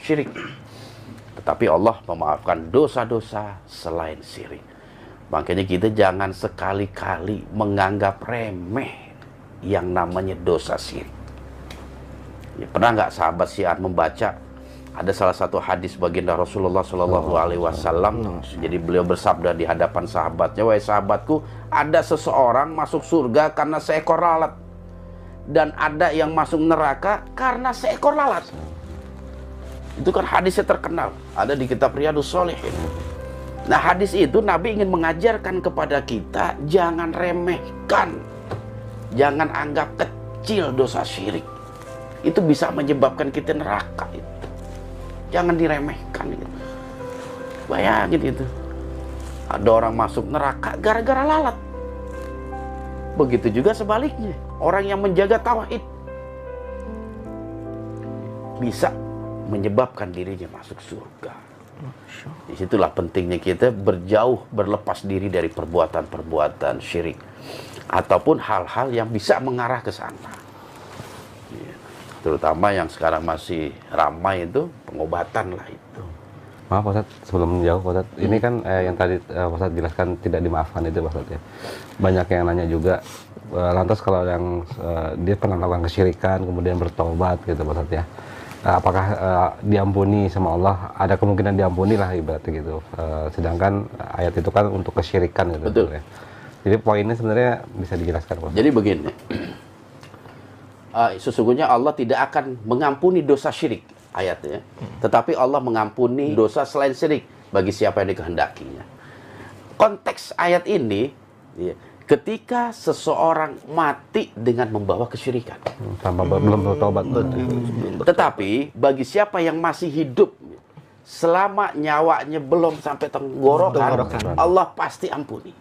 syirik. Tetapi Allah memaafkan dosa-dosa selain syirik. Makanya kita jangan sekali-kali menganggap remeh yang namanya dosa syirik. Ya, pernah nggak sahabat Syiar membaca ada salah satu hadis baginda Rasulullah Shallallahu Alaihi Wasallam. Jadi beliau bersabda di hadapan sahabatnya, wahai sahabatku, ada seseorang masuk surga karena seekor lalat, dan ada yang masuk neraka karena seekor lalat. Itu kan hadisnya terkenal, ada di kitab Riyadhus Shalihin. Nah, hadis itu Nabi ingin mengajarkan kepada kita, jangan remehkan, jangan anggap kecil dosa syirik. Itu bisa menyebabkan kita neraka itu. Jangan diremehkan gitu. Bayangin itu, ada orang masuk neraka gara-gara lalat. Begitu juga sebaliknya, orang yang menjaga tauhid bisa menyebabkan dirinya masuk surga. Disitulah pentingnya kita berlepas diri dari perbuatan-perbuatan syirik ataupun hal-hal yang bisa mengarah ke sana. Terutama yang sekarang masih ramai itu pengobatan lah itu. Maaf Ustadz, sebelum jauh Ustadz, ini kan yang tadi Ustadz jelaskan tidak dimaafkan itu Ustadz ya. Banyak yang nanya juga, lantas kalau yang dia pernah melakukan kesyirikan kemudian bertobat gitu Ustadz ya, apakah diampuni sama Allah? Ada kemungkinan diampuni lah ibaratnya gitu. Sedangkan ayat itu kan untuk kesyirikan gitu. Betul. Ya. Jadi poinnya sebenarnya bisa dijelaskan Ustadz. Jadi begini, sesungguhnya Allah tidak akan mengampuni dosa syirik ayatnya, tetapi Allah mengampuni dosa selain syirik bagi siapa yang dikehendakinya. Konteks ayat ini, ketika seseorang mati dengan membawa kesyirikan, tanpa belum bertobat. tetapi bagi siapa yang masih hidup selama nyawanya belum sampai tenggorokan, Allah pasti ampuni.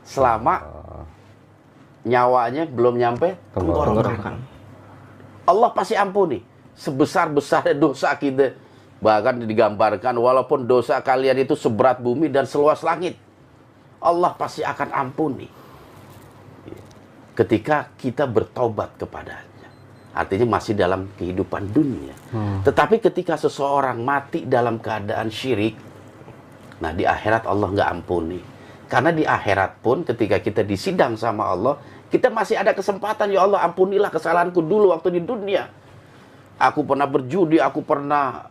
Selama nyawanya belum nyampe tenggorokan, Allah pasti ampuni. Sebesar-besarnya dosa kita, bahkan digambarkan walaupun dosa kalian itu seberat bumi dan seluas langit, Allah pasti akan ampuni ketika kita bertobat kepadanya. Artinya masih dalam kehidupan dunia. Tetapi ketika seseorang mati dalam keadaan syirik, nah di akhirat Allah nggak ampuni. Karena di akhirat pun ketika kita disidang sama Allah, kita masih ada kesempatan, ya Allah ampunilah kesalahanku dulu waktu di dunia. Aku pernah berjudi, aku pernah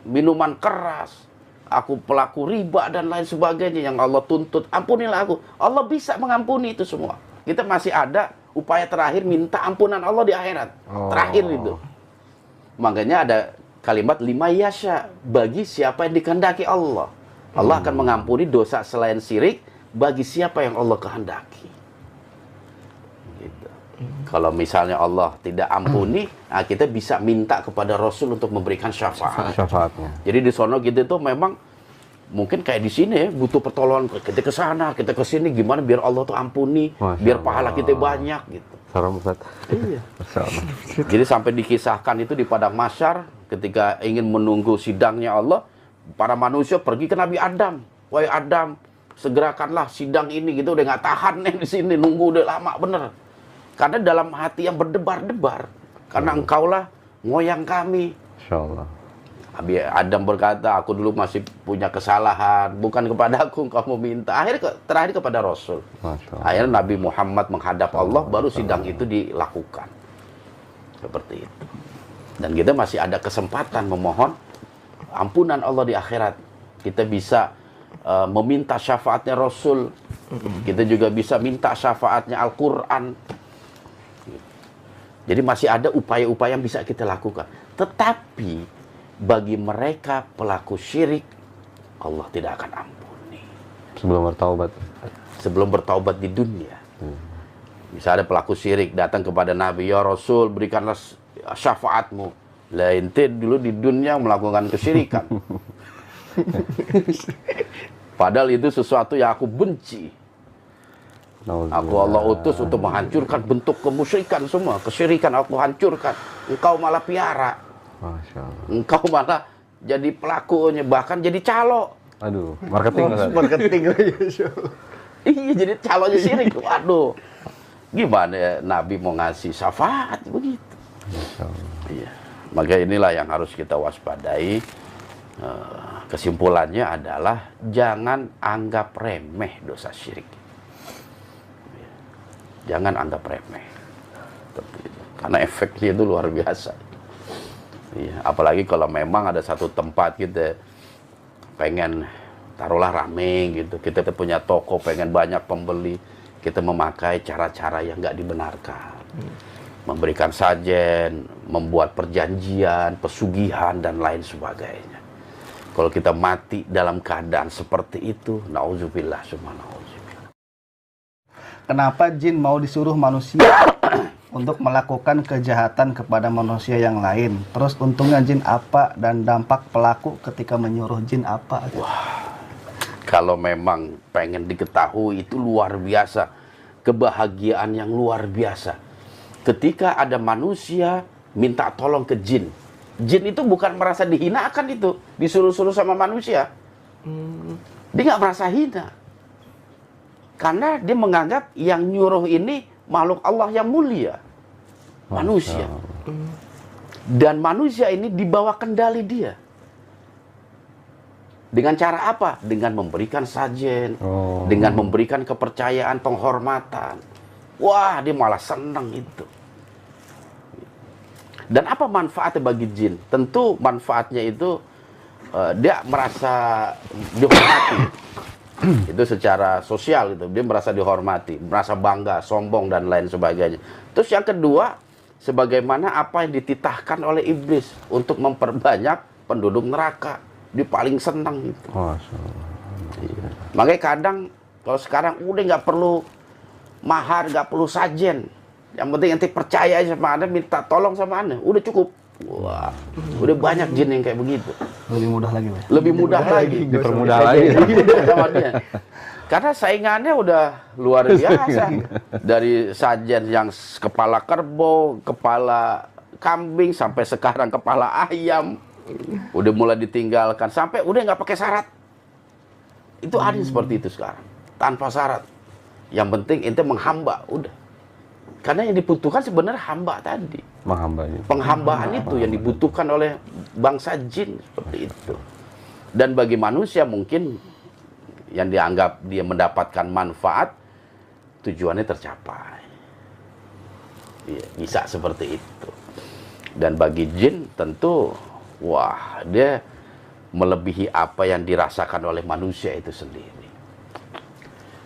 minuman keras, aku pelaku riba dan lain sebagainya yang Allah tuntut. Ampunilah aku. Allah bisa mengampuni itu semua. Kita masih ada upaya terakhir minta ampunan Allah di akhirat. Terakhir itu. Makanya ada kalimat lima yasha, bagi siapa yang dikehendaki Allah. Allah akan mengampuni dosa selain syirik bagi siapa yang Allah kehendaki. Gitu. Kalau misalnya Allah tidak ampuni, nah kita bisa minta kepada Rasul untuk memberikan syafaatnya. Jadi di sono gitu tuh memang mungkin kayak di sini ya, butuh pertolongan, kita ke sana, kita ke sini, gimana biar Allah tuh ampuni, biar pahala kita banyak gitu. Salam Ustaz. Iya. Jadi sampai dikisahkan itu di padang mahsyar ketika ingin menunggu sidangnya Allah, para manusia pergi ke Nabi Adam. Wahai Adam, segerakanlah sidang ini gitu, udah nggak tahan nih di sini, nunggu udah lama bener. Karena dalam hati yang berdebar-debar, karena engkaulah ngoyang kami. Insyaallah. Adam berkata, aku dulu masih punya kesalahan, bukan kepada aku engkau meminta. Terakhir kepada Rasul. Akhirnya Nabi Muhammad menghadap Allah, baru sidang itu dilakukan. Seperti itu. Dan kita masih ada kesempatan memohon ampunan Allah di akhirat. Kita bisa meminta syafaatnya Rasul. Kita juga bisa minta syafaatnya Al-Quran. Jadi masih ada upaya-upaya yang bisa kita lakukan. Tetapi bagi mereka pelaku syirik, Allah tidak akan ampuni. Sebelum bertaubat di dunia. Misalnya pelaku syirik datang kepada Nabi, ya Rasul berikanlah syafaatmu. Lah ente dulu di dunia melakukan kesyirikan. Padahal itu sesuatu yang aku benci. Aku Allah utus untuk menghancurkan bentuk kemusyrikan semua. Kesyirikan aku hancurkan. Engkau malah piara. Masya Allah. Engkau malah jadi pelakunya, bahkan jadi calo. Aduh, marketing. Marketing lagi. Iya, jadi calonya syirik. Waduh. Gimana ya Nabi mau ngasih syafaat begitu? Masya Allah. Iya. Maka inilah yang harus kita waspadai. Kesimpulannya adalah jangan anggap remeh dosa syirik. Jangan anggap remeh. Karena efeknya itu luar biasa. Iya, apalagi kalau memang ada satu tempat kita pengen taruhlah rame gitu, kita punya toko pengen banyak pembeli, kita memakai cara-cara yang nggak dibenarkan, memberikan sajen, membuat perjanjian, pesugihan dan lain sebagainya. Kalau kita mati dalam keadaan seperti itu, nauzubillah summa nauzubillah. Kenapa jin mau disuruh manusia untuk melakukan kejahatan kepada manusia yang lain? Terus untungnya jin apa dan dampak pelaku ketika menyuruh jin apa? Wah, kalau memang pengen diketahui itu luar biasa, kebahagiaan yang luar biasa. Ketika ada manusia minta tolong ke jin, jin itu bukan merasa dihinakan itu, disuruh-suruh sama manusia. Dia nggak merasa hina, karena dia menganggap yang nyuruh ini makhluk Allah yang mulia, manusia. Dan manusia ini di bawah kendali dia. Dengan cara apa? Dengan memberikan sajen, dengan memberikan kepercayaan, penghormatan. Wah, dia malah senang itu. Dan apa manfaatnya bagi jin? Tentu manfaatnya itu dia merasa dihormati. Itu secara sosial gitu, dia merasa dihormati, merasa bangga, sombong dan lain sebagainya. Terus yang kedua, sebagaimana apa yang dititahkan oleh iblis untuk memperbanyak penduduk neraka, dia paling senang gitu. Iya. Makanya kadang kalau sekarang udah nggak perlu mahar, nggak perlu sajen, yang penting ente percaya sama Anda, minta tolong sama Anda, udah cukup. Wah, udah banyak jin yang kayak begitu. Lebih mudah lagi, Pak. Lebih mudah lagi. Dipermudah lagi. Sama dia. Karena saingannya udah luar biasa. Dari sajen yang kepala kerbau, kepala kambing, sampai sekarang kepala ayam. Udah mulai ditinggalkan. Sampai udah nggak pakai syarat. Itu ada seperti itu sekarang. Tanpa syarat. Yang penting ente menghamba, udah. Karena yang dibutuhkan sebenarnya hamba tadi. Penghambaan itu yang dibutuhkan oleh bangsa jin seperti itu. Dan bagi manusia mungkin yang dianggap dia mendapatkan manfaat, tujuannya tercapai. Ya, bisa seperti itu. Dan bagi jin tentu, wah, dia melebihi apa yang dirasakan oleh manusia itu sendiri.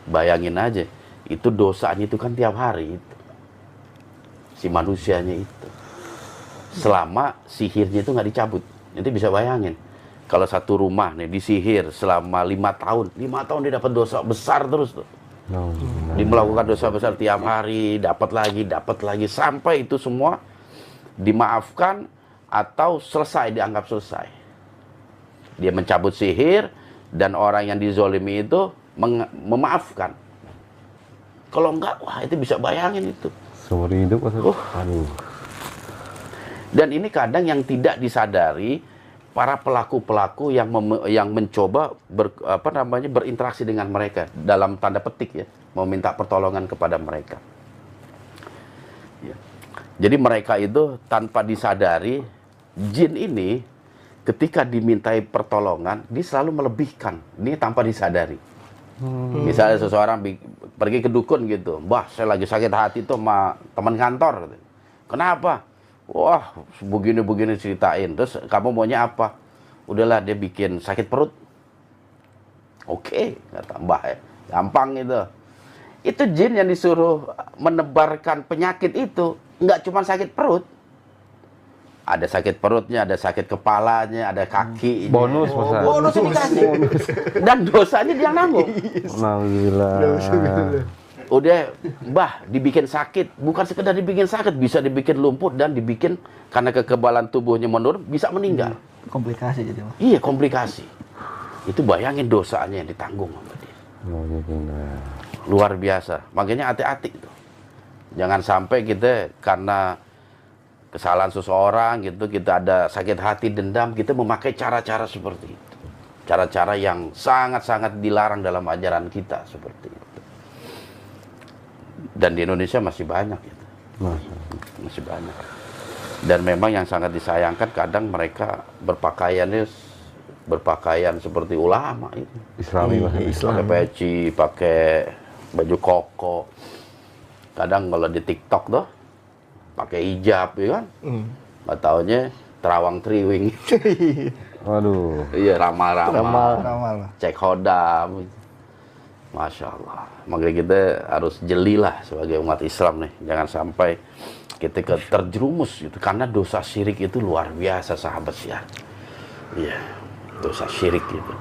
Bayangin aja, itu dosanya itu kan tiap hari itu. Si manusianya itu. Selama sihirnya itu nggak dicabut. Nanti bisa bayangin. Kalau satu rumah nih disihir selama 5 tahun. 5 tahun dia dapat dosa besar terus tuh. Dia melakukan dosa besar tiap hari, dapat lagi. Sampai itu semua dimaafkan atau selesai, dianggap selesai. Dia mencabut sihir dan orang yang dizolimi itu memaafkan. Kalau enggak, wah itu bisa bayangin itu. Seumur hidup. Aduh. Dan ini kadang yang tidak disadari para pelaku-pelaku yang mencoba berinteraksi dengan mereka dalam tanda petik ya, meminta pertolongan kepada mereka. Ya. Jadi mereka itu tanpa disadari, jin ini ketika dimintai pertolongan dia selalu melebihkan, ini tanpa disadari. Misalnya seseorang pergi ke dukun gitu, "Mbah, saya lagi sakit hati tuh sama teman kantor." "Kenapa?" "Wah, begini-begini ceritain." "Terus kamu maunya apa?" "Udahlah, dia bikin sakit perut." "Oke," kata Mbah ya. Gampang itu. Itu jin yang disuruh menebarkan penyakit itu, nggak cuma sakit perut. Ada sakit perutnya, ada sakit kepalanya, ada kaki. Bonus, bonus dikasih. Dan dosanya dia nanggung. Alhamdulillah. Udah, Mbah, dibikin sakit. Bukan sekedar dibikin sakit, bisa dibikin lumpuh dan dibikin karena kekebalan tubuhnya menurun, bisa meninggal. Komplikasi jadi, Pak. Iya, komplikasi. Itu bayangin dosanya yang ditanggung sama dia. Luar biasa. Makanya hati-hati itu. Jangan sampai kita karena kesalahan seseorang gitu, kita ada sakit hati, dendam, kita memakai cara-cara seperti itu. Cara-cara yang sangat-sangat dilarang dalam ajaran kita seperti itu. Dan di Indonesia masih banyak gitu. Masih banyak. Dan memang yang sangat disayangkan kadang mereka berpakaian seperti ulama itu. Islami bahasa. Pakai peci, pakai baju koko. Kadang kalau di TikTok tuh pakai hijab ya kan. Nggak taunya terawang triwing. Waduh. Iya, ramal-ramal. Ramal. Cek hodam. Masya Allah. Makanya kita harus jelilah sebagai umat Islam nih. Jangan sampai kita terjerumus gitu. Karena dosa syirik itu luar biasa sahabat ya. Iya, dosa syirik itu.